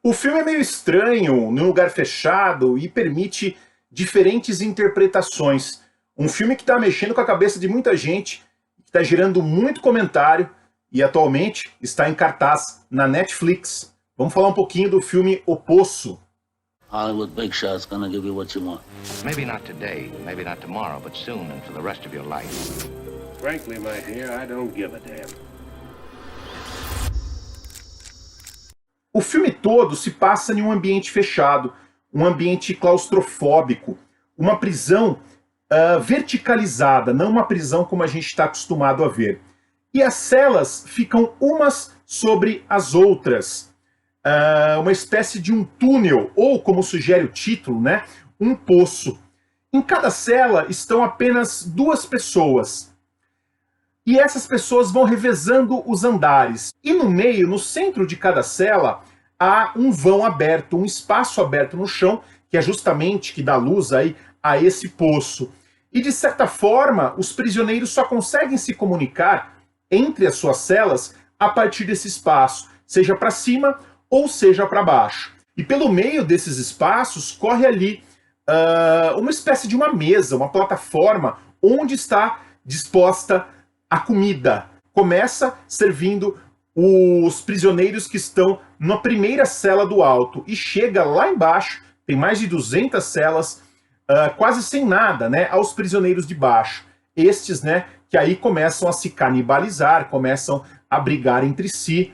O filme é meio estranho, num lugar fechado, e permite diferentes interpretações. Um filme que está mexendo com a cabeça de muita gente, que está gerando muito comentário, e atualmente está em cartaz na Netflix. Vamos falar um pouquinho do filme O Poço. Hollywood big shot's gonna give you what you want. Maybe not today, maybe not tomorrow, but soon and for the rest of your life. Frankly, my dear, I don't give a damn. O filme todo se passa em um ambiente fechado, um ambiente claustrofóbico, uma prisão verticalizada, não uma prisão como a gente está acostumado a ver. E as celas ficam umas sobre as outras, uma espécie de um túnel, ou como sugere o título, né, um poço. Em cada cela estão apenas duas pessoas. E essas pessoas vão revezando os andares. E no meio, no centro de cada cela, há um vão aberto, um espaço aberto no chão, que é justamente que dá luz aí a esse poço. E de certa forma, os prisioneiros só conseguem se comunicar entre as suas celas a partir desse espaço, seja para cima ou seja para baixo. E pelo meio desses espaços corre ali uma espécie de uma mesa, uma plataforma, onde está disposta a comida. Começa servindo os prisioneiros que estão na primeira cela do alto e chega lá embaixo, tem mais de 200 celas, quase sem nada, né, aos prisioneiros de baixo. Estes, né, que aí começam a se canibalizar, começam a brigar entre si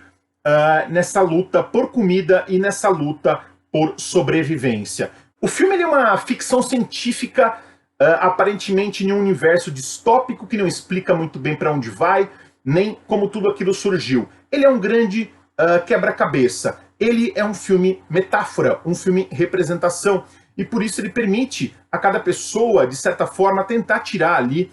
nessa luta por comida e nessa luta por sobrevivência. O filme é uma ficção científica, aparentemente em um universo distópico que não explica muito bem para onde vai, nem como tudo aquilo surgiu. Ele é um grande quebra-cabeça. Ele é um filme metáfora, um filme representação, e por isso ele permite a cada pessoa, de certa forma, tentar tirar ali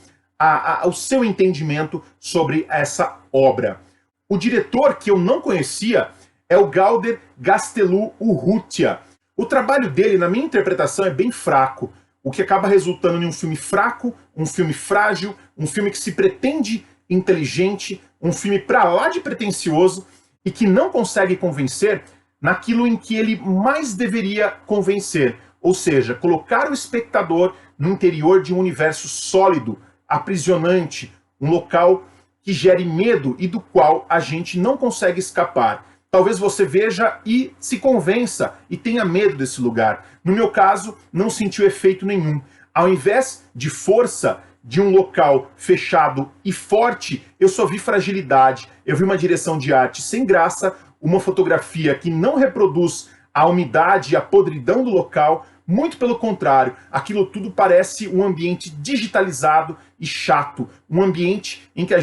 o seu entendimento sobre essa obra. O diretor, que eu não conhecia, é o Galder Gaztelu-Urrutia. O trabalho dele, na minha interpretação, é bem fraco, o que acaba resultando em um filme fraco, um filme frágil, um filme que se pretende inteligente, um filme pra lá de pretensioso e que não consegue convencer naquilo em que ele mais deveria convencer, ou seja, colocar o espectador no interior de um universo sólido, aprisionante, um local que gere medo e do qual a gente não consegue escapar. Talvez você veja e se convença e tenha medo desse lugar. No meu caso, não sentiu efeito nenhum. Ao invés de força de um local fechado e forte, eu só vi fragilidade. Eu vi uma direção de arte sem graça, uma fotografia que não reproduz a umidade e a podridão do local. Muito pelo contrário, aquilo tudo parece um ambiente digitalizado e chato, um ambiente em que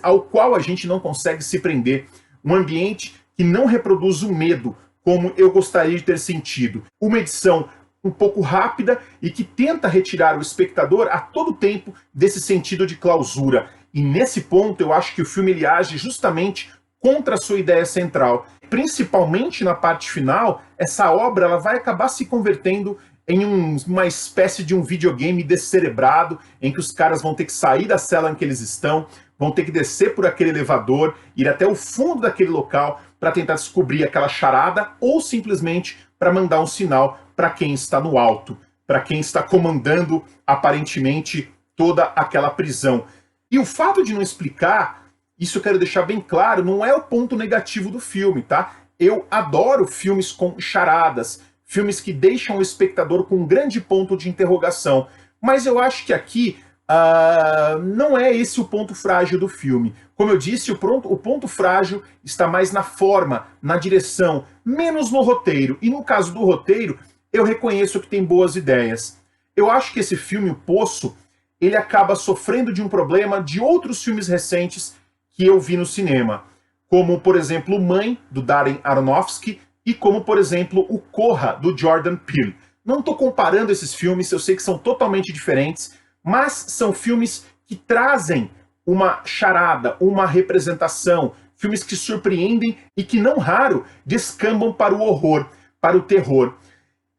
ao qual a gente não consegue se prender, um ambiente que não reproduz o medo como eu gostaria de ter sentido. Uma edição um pouco rápida e que tenta retirar o espectador a todo tempo desse sentido de clausura. E nesse ponto eu acho que o filme ele age justamente contra a sua ideia central. Principalmente na parte final, essa obra ela vai acabar se convertendo em uma espécie de um videogame descerebrado, em que os caras vão ter que sair da cela em que eles estão, vão ter que descer por aquele elevador, ir até o fundo daquele local para tentar descobrir aquela charada ou simplesmente para mandar um sinal para quem está no alto, para quem está comandando aparentemente toda aquela prisão. E o fato de não explicar, isso eu quero deixar bem claro, não é o ponto negativo do filme, tá? Eu adoro filmes com charadas, filmes que deixam o espectador com um grande ponto de interrogação, mas eu acho que aqui não é esse o ponto frágil do filme. Como eu disse, o ponto frágil está mais na forma, na direção, menos no roteiro. E no caso do roteiro, eu reconheço que tem boas ideias. Eu acho que esse filme, O Poço, ele acaba sofrendo de um problema de outros filmes recentes que eu vi no cinema, como, por exemplo, Mãe, do Darren Aronofsky, e como, por exemplo, o Corra, do Jordan Peele. Não estou comparando esses filmes, eu sei que são totalmente diferentes, mas são filmes que trazem uma charada, uma representação, filmes que surpreendem e que, não raro, descambam para o horror, para o terror.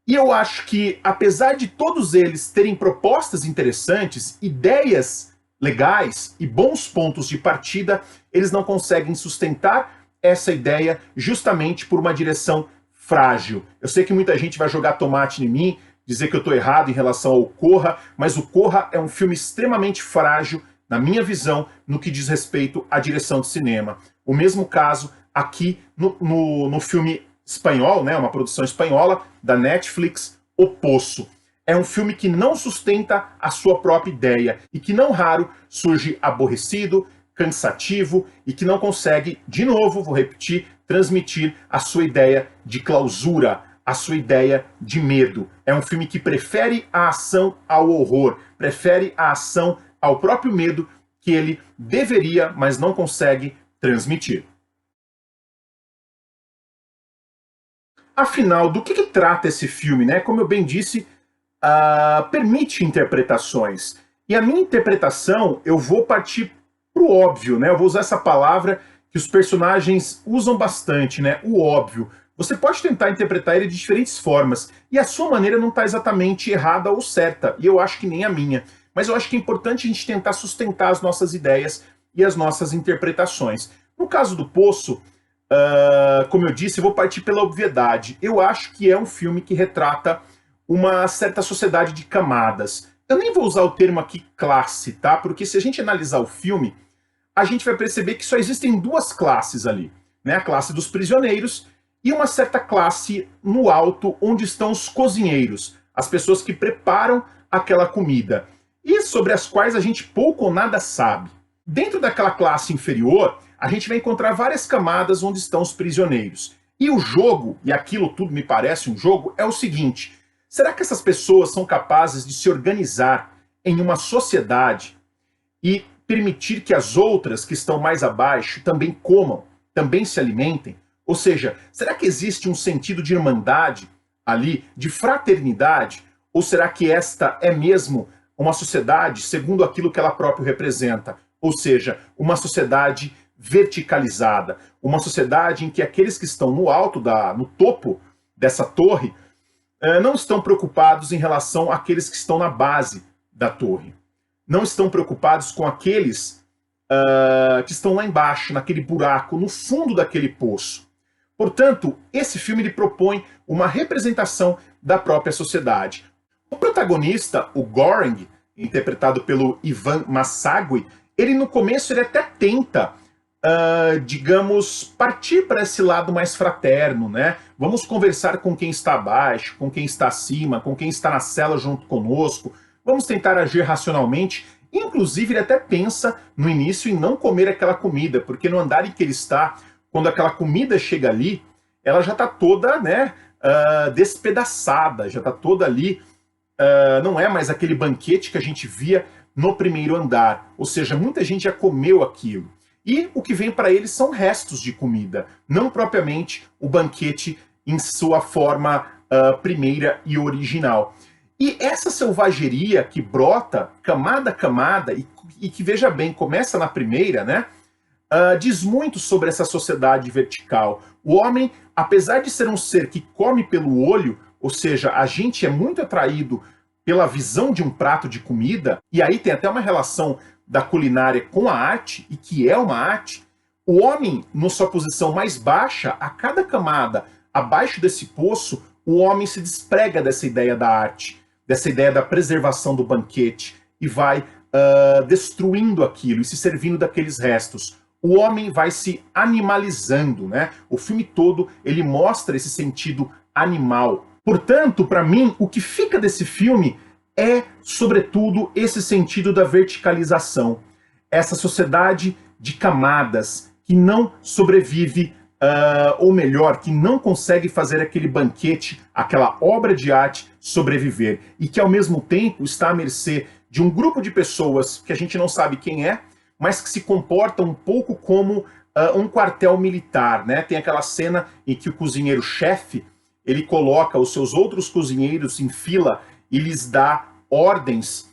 E eu acho que, apesar de todos eles terem propostas interessantes, ideias legais e bons pontos de partida, eles não conseguem sustentar essa ideia justamente por uma direção frágil. Eu sei que muita gente vai jogar tomate em mim, dizer que eu estou errado em relação ao Corra, mas o Corra é um filme extremamente frágil, na minha visão, no que diz respeito à direção de cinema. O mesmo caso aqui no filme espanhol, né, uma produção espanhola da Netflix, O Poço. É um filme que não sustenta a sua própria ideia e que não raro surge aborrecido, cansativo e que não consegue, de novo, vou repetir, transmitir a sua ideia de clausura, a sua ideia de medo. É um filme que prefere a ação ao horror, prefere a ação ao próprio medo que ele deveria, mas não consegue transmitir. Afinal, do que trata esse filme, né? Como eu bem disse, permite interpretações. E a minha interpretação, eu vou partir pro óbvio, né? Eu vou usar essa palavra que os personagens usam bastante, né? O óbvio. Você pode tentar interpretar ele de diferentes formas, e a sua maneira não está exatamente errada ou certa, e eu acho que nem a minha. Mas eu acho que é importante a gente tentar sustentar as nossas ideias e as nossas interpretações. No caso do Poço, como eu disse, eu vou partir pela obviedade. Eu acho que é um filme que retrata uma certa sociedade de camadas. Eu nem vou usar o termo aqui classe, tá? Porque se a gente analisar o filme, a gente vai perceber que só existem duas classes ali, né? A classe dos prisioneiros e uma certa classe no alto, onde estão os cozinheiros, as pessoas que preparam aquela comida, e sobre as quais a gente pouco ou nada sabe. Dentro daquela classe inferior, a gente vai encontrar várias camadas onde estão os prisioneiros. E o jogo, e aquilo tudo me parece um jogo, é o seguinte: será que essas pessoas são capazes de se organizar em uma sociedade e permitir que as outras que estão mais abaixo também comam, também se alimentem? Ou seja, será que existe um sentido de irmandade ali, de fraternidade? Ou será que esta é mesmo uma sociedade segundo aquilo que ela própria representa? Ou seja, uma sociedade verticalizada, uma sociedade em que aqueles que estão no alto, no topo dessa torre, não estão preocupados em relação àqueles que estão na base da torre. Não estão preocupados com aqueles que estão lá embaixo, naquele buraco, no fundo daquele poço. Portanto, esse filme ele propõe uma representação da própria sociedade. O protagonista, o Goring, interpretado pelo Ivan Massagui, ele no começo ele até tenta, digamos, partir para esse lado mais fraterno, né? Vamos conversar com quem está abaixo, com quem está acima, com quem está na cela junto conosco. Vamos tentar agir racionalmente. Inclusive, ele até pensa no início em não comer aquela comida, porque no andar em que ele está, quando aquela comida chega ali, ela já está toda, né, despedaçada, já está toda ali, não é mais aquele banquete que a gente via no primeiro andar. Ou seja, muita gente já comeu aquilo. E o que vem para eles são restos de comida, não propriamente o banquete em sua forma primeira e original. E essa selvageria que brota camada a camada e que, veja bem, começa na primeira, né? Diz muito sobre essa sociedade vertical. O homem, apesar de ser um ser que come pelo olho, ou seja, a gente é muito atraído pela visão de um prato de comida, e aí tem até uma relação da culinária com a arte, e que é uma arte, o homem, na sua posição mais baixa, a cada camada abaixo desse poço, o homem se desprega dessa ideia da arte, dessa ideia da preservação do banquete, e vai destruindo aquilo e se servindo daqueles restos. O homem vai se animalizando, né? O filme todo ele mostra esse sentido animal. Portanto, para mim, o que fica desse filme é, sobretudo, esse sentido da verticalização. Essa sociedade de camadas que não sobrevive, ou melhor, que não consegue fazer aquele banquete, aquela obra de arte sobreviver. E que, ao mesmo tempo, está à mercê de um grupo de pessoas que a gente não sabe quem é, mas que se comportam um pouco como um quartel militar, né? Tem aquela cena em que o cozinheiro-chefe ele coloca os seus outros cozinheiros em fila e lhes dá ordens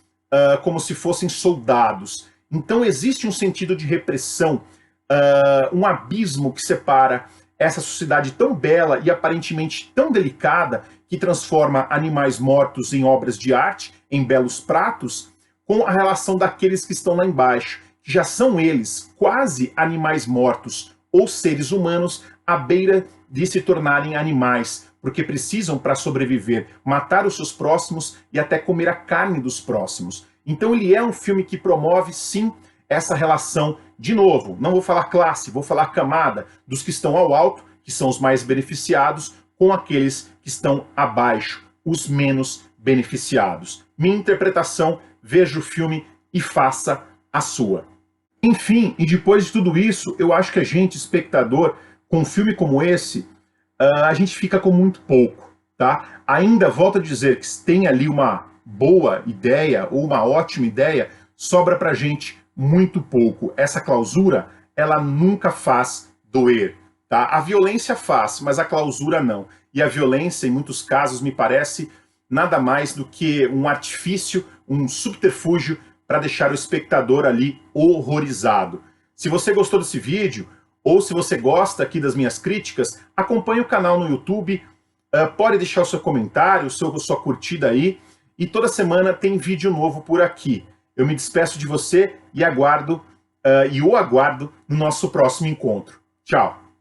como se fossem soldados. Então existe um sentido de repressão, um abismo que separa essa sociedade tão bela e aparentemente tão delicada, que transforma animais mortos em obras de arte, em belos pratos, com a relação daqueles que estão lá embaixo, que já são eles quase animais mortos, ou seres humanos à beira de se tornarem animais, porque precisam, para sobreviver, matar os seus próximos e até comer a carne dos próximos. Então ele é um filme que promove, sim, essa relação, de novo, não vou falar classe, vou falar camada, dos que estão ao alto, que são os mais beneficiados, com aqueles que estão abaixo, os menos beneficiados. Minha interpretação, veja o filme e faça a sua. Enfim, e depois de tudo isso, eu acho que a gente, espectador, com um filme como esse, a gente fica com muito pouco, tá? Ainda volto a dizer que se tem ali uma boa ideia ou uma ótima ideia, sobra pra gente muito pouco. Essa clausura, ela nunca faz doer, tá? A violência faz, mas a clausura não. E a violência, em muitos casos, me parece nada mais do que um artifício, um subterfúgio para deixar o espectador ali horrorizado. Se você gostou desse vídeo, ou se você gosta aqui das minhas críticas, acompanhe o canal no YouTube, pode deixar o seu comentário, sua curtida aí, e toda semana tem vídeo novo por aqui. Eu me despeço de você e o aguardo no nosso próximo encontro. Tchau!